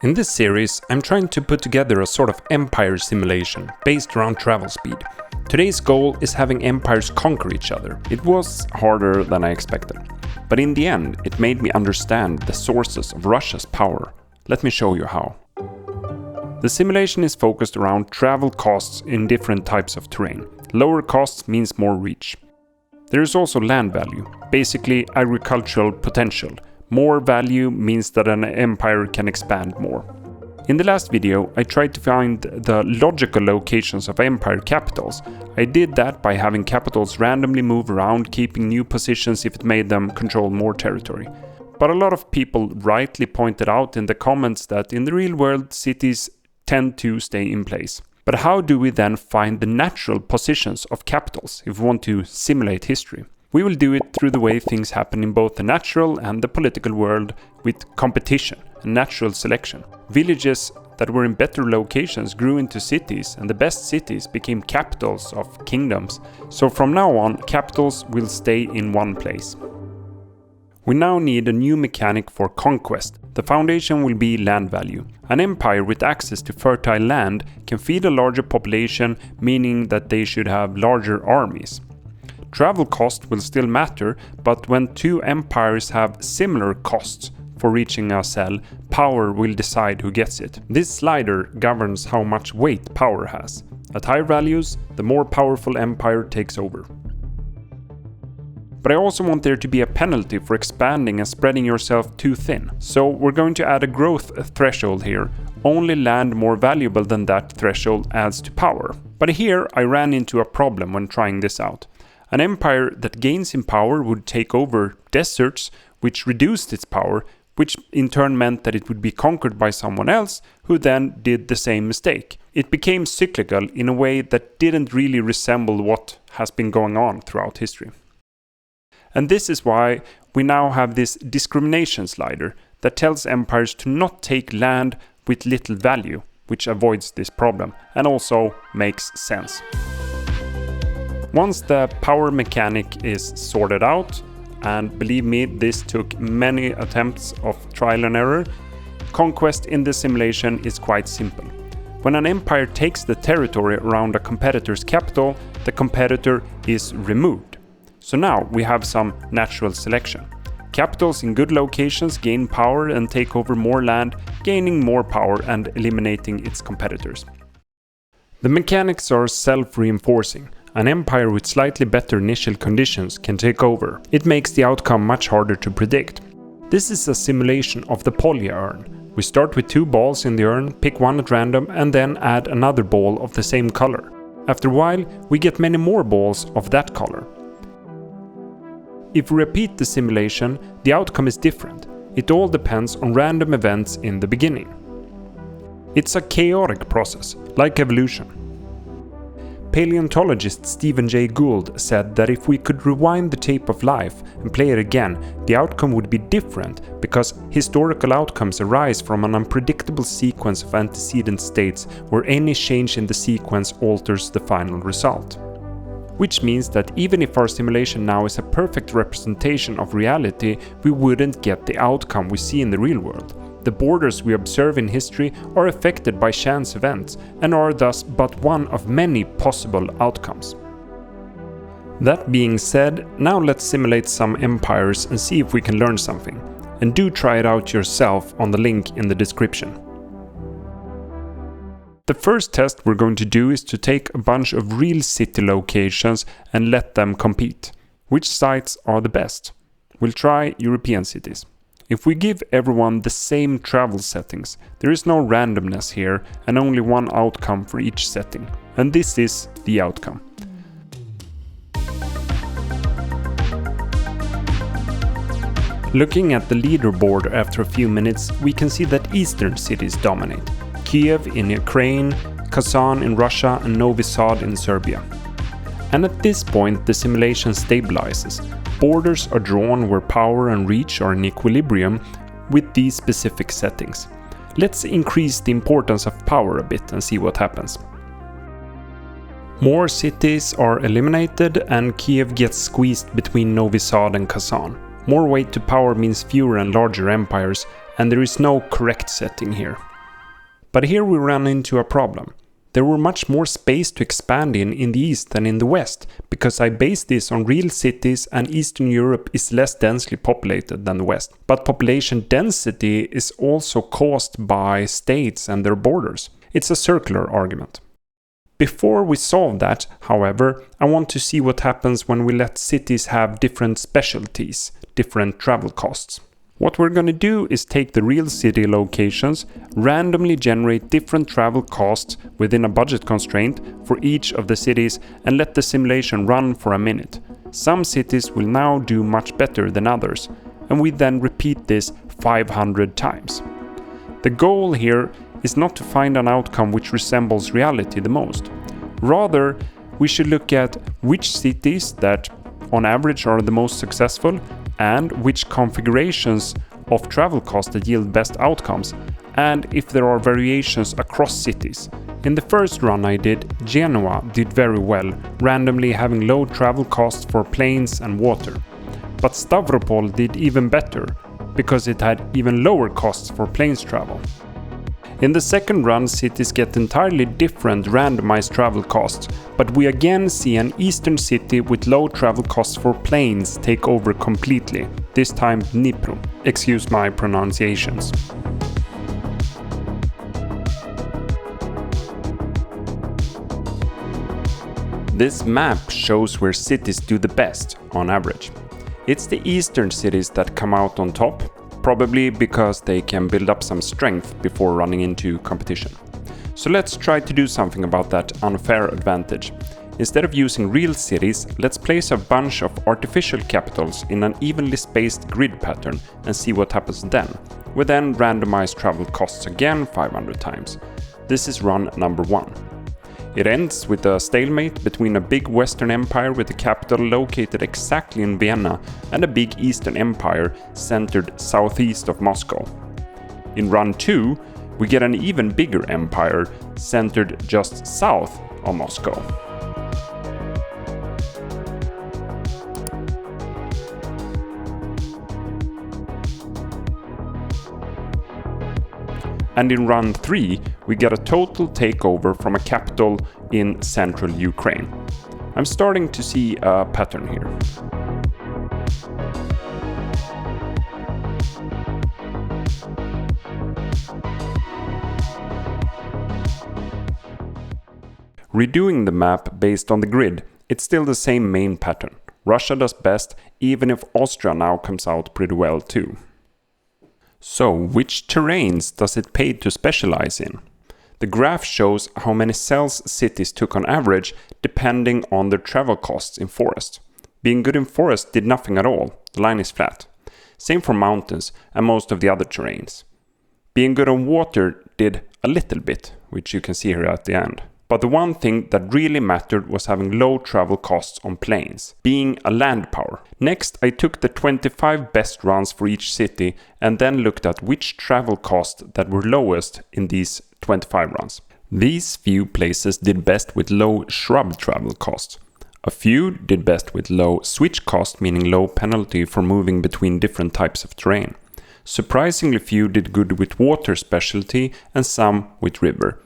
In this series, I'm trying to put together a sort of empire simulation based around travel speed. Today's goal is having empires conquer each other. It was harder than I expected, but in the end, it made me understand the sources of Russia's power. Let me show you how. The simulation is focused around travel costs in different types of terrain. Lower costs means more reach. There is also land value, basically agricultural potential. More value means that an empire can expand more. In the last video, I tried to find the logical locations of empire capitals. I did that by having capitals randomly move around, keeping new positions if it made them control more territory. But a lot of people rightly pointed out in the comments that in the real world, cities tend to stay in place. But how do we then find the natural positions of capitals if we want to simulate history? We will do it through the way things happen in both the natural and the political world with competition and natural selection. Villages that were in better locations grew into cities, and the best cities became capitals of kingdoms. So from now on, capitals will stay in one place. We now need a new mechanic for conquest. The foundation will be land value. An empire with access to fertile land can feed a larger population, meaning that they should have larger armies. Travel cost will still matter, but when two empires have similar costs for reaching a cell, power will decide who gets it. This slider governs how much weight power has. At higher values, the more powerful empire takes over. But I also want there to be a penalty for expanding and spreading yourself too thin. So we're going to add a growth threshold here. Only land more valuable than that threshold adds to power. But here I ran into a problem when trying this out. An empire that gains in power would take over deserts, which reduced its power, which in turn meant that it would be conquered by someone else who then did the same mistake. It became cyclical in a way that didn't really resemble what has been going on throughout history. And this is why we now have this discrimination slider that tells empires to not take land with little value, which avoids this problem and also makes sense. Once the power mechanic is sorted out, and believe me, this took many attempts of trial and error, conquest in the simulation is quite simple. When an empire takes the territory around a competitor's capital, the competitor is removed. So now we have some natural selection. Capitals in good locations gain power and take over more land, gaining more power and eliminating its competitors. The mechanics are self-reinforcing. An empire with slightly better initial conditions can take over. It makes the outcome much harder to predict. This is a simulation of the poly urn. We start with 2 balls in the urn, pick one at random, and then add another ball of the same color. After a while, we get many more balls of that color. If we repeat the simulation, the outcome is different. It all depends on random events in the beginning. It's a chaotic process, like evolution. Paleontologist Stephen Jay Gould said that if we could rewind the tape of life and play it again, the outcome would be different because historical outcomes arise from an unpredictable sequence of antecedent states where any change in the sequence alters the final result. Which means that even if our simulation now is a perfect representation of reality, we wouldn't get the outcome we see in the real world. The borders we observe in history are affected by chance events and are thus but one of many possible outcomes. That being said, now let's simulate some empires and see if we can learn something. And do try it out yourself on the link in the description. The first test we're going to do is to take a bunch of real city locations and let them compete. Which sites are the best? We'll try European cities. If we give everyone the same travel settings, there is no randomness here and only one outcome for each setting. And this is the outcome. Looking at the leaderboard after a few minutes, we can see that eastern cities dominate. Kiev in Ukraine, Kazan in Russia and Novi Sad in Serbia. And at this point the simulation stabilizes. Borders are drawn where power and reach are in equilibrium with these specific settings. Let's increase the importance of power a bit and see what happens. More cities are eliminated and Kiev gets squeezed between Novi Sad and Kazan. More weight to power means fewer and larger empires, and there is no correct setting here. But here we ran into a problem. There were much more space to expand in the east than in the west, because I based this on real cities and Eastern Europe is less densely populated than the west. But population density is also caused by states and their borders. It's a circular argument. Before we solve that, however, I want to see what happens when we let cities have different specialties, different travel costs. What we're going to do is take the real city locations, randomly generate different travel costs within a budget constraint for each of the cities and let the simulation run for a minute. Some cities will now do much better than others, and we then repeat this 500 times. The goal here is not to find an outcome which resembles reality the most. Rather, we should look at which cities that on average are the most successful and which configurations of travel costs that yield best outcomes, and if there are variations across cities. In the first run I did, Genoa did very well, randomly having low travel costs for planes and water. But Stavropol did even better, because it had even lower costs for planes travel. In the second run, cities get entirely different randomized travel costs, but we again see an eastern city with low travel costs for planes take over completely, this time Dnipro. Excuse my pronunciations. This map shows where cities do the best, on average. It's the eastern cities that come out on top, probably because they can build up some strength before running into competition. So let's try to do something about that unfair advantage. Instead of using real cities, let's place a bunch of artificial capitals in an evenly spaced grid pattern and see what happens then. We then randomize travel costs again 500 times. This is run number 1. It ends with a stalemate between a big Western empire with a capital located exactly in Vienna and a big Eastern empire centered southeast of Moscow. In run 2, we get an even bigger empire centered just south of Moscow. And in run 3, we get a total takeover from a capital in central Ukraine. I'm starting to see a pattern here. Redoing the map based on the grid, it's still the same main pattern. Russia does best, even if Austria now comes out pretty well too. So, which terrains does it pay to specialize in? The graph shows how many cells cities took on average depending on their travel costs in forest. Being good in forest did nothing at all, the line is flat. Same for mountains and most of the other terrains. Being good on water did a little bit, which you can see here at the end. But the one thing that really mattered was having low travel costs on planes, being a land power. Next, I took the 25 best runs for each city and then looked at which travel costs that were lowest in these 25 runs. These few places did best with low shrub travel costs. A few did best with low switch cost, meaning low penalty for moving between different types of terrain. Surprisingly few did good with water specialty and some with river.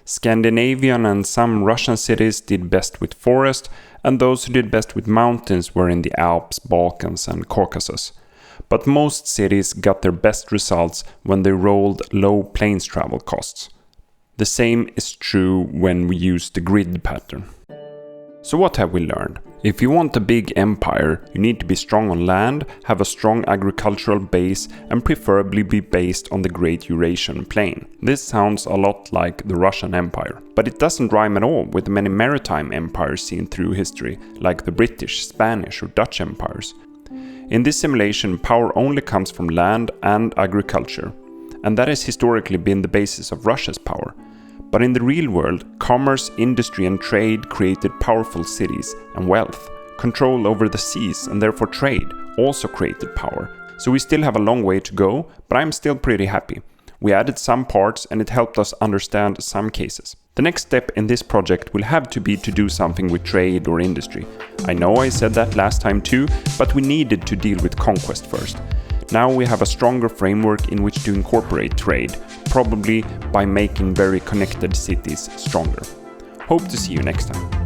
Scandinavian and some Russian cities did best with forest, and those who did best with mountains were in the Alps, Balkans and Caucasus. But most cities got their best results when they rolled low planes travel costs. The same is true when we use the grid pattern. So what have we learned? If you want a big empire, you need to be strong on land, have a strong agricultural base, and preferably be based on the Great Eurasian Plain. This sounds a lot like the Russian Empire, but it doesn't rhyme at all with the many maritime empires seen through history, like the British, Spanish, or Dutch empires. In this simulation, power only comes from land and agriculture, and that has historically been the basis of Russia's power. But in the real world, commerce, industry and trade created powerful cities, and wealth, control over the seas and therefore trade, also created power. So we still have a long way to go, but I'm still pretty happy. We added some parts and it helped us understand some cases. The next step in this project will have to be to do something with trade or industry. I know I said that last time too, but we needed to deal with Conquest first. Now we have a stronger framework in which to incorporate trade, probably by making very connected cities stronger. Hope to see you next time.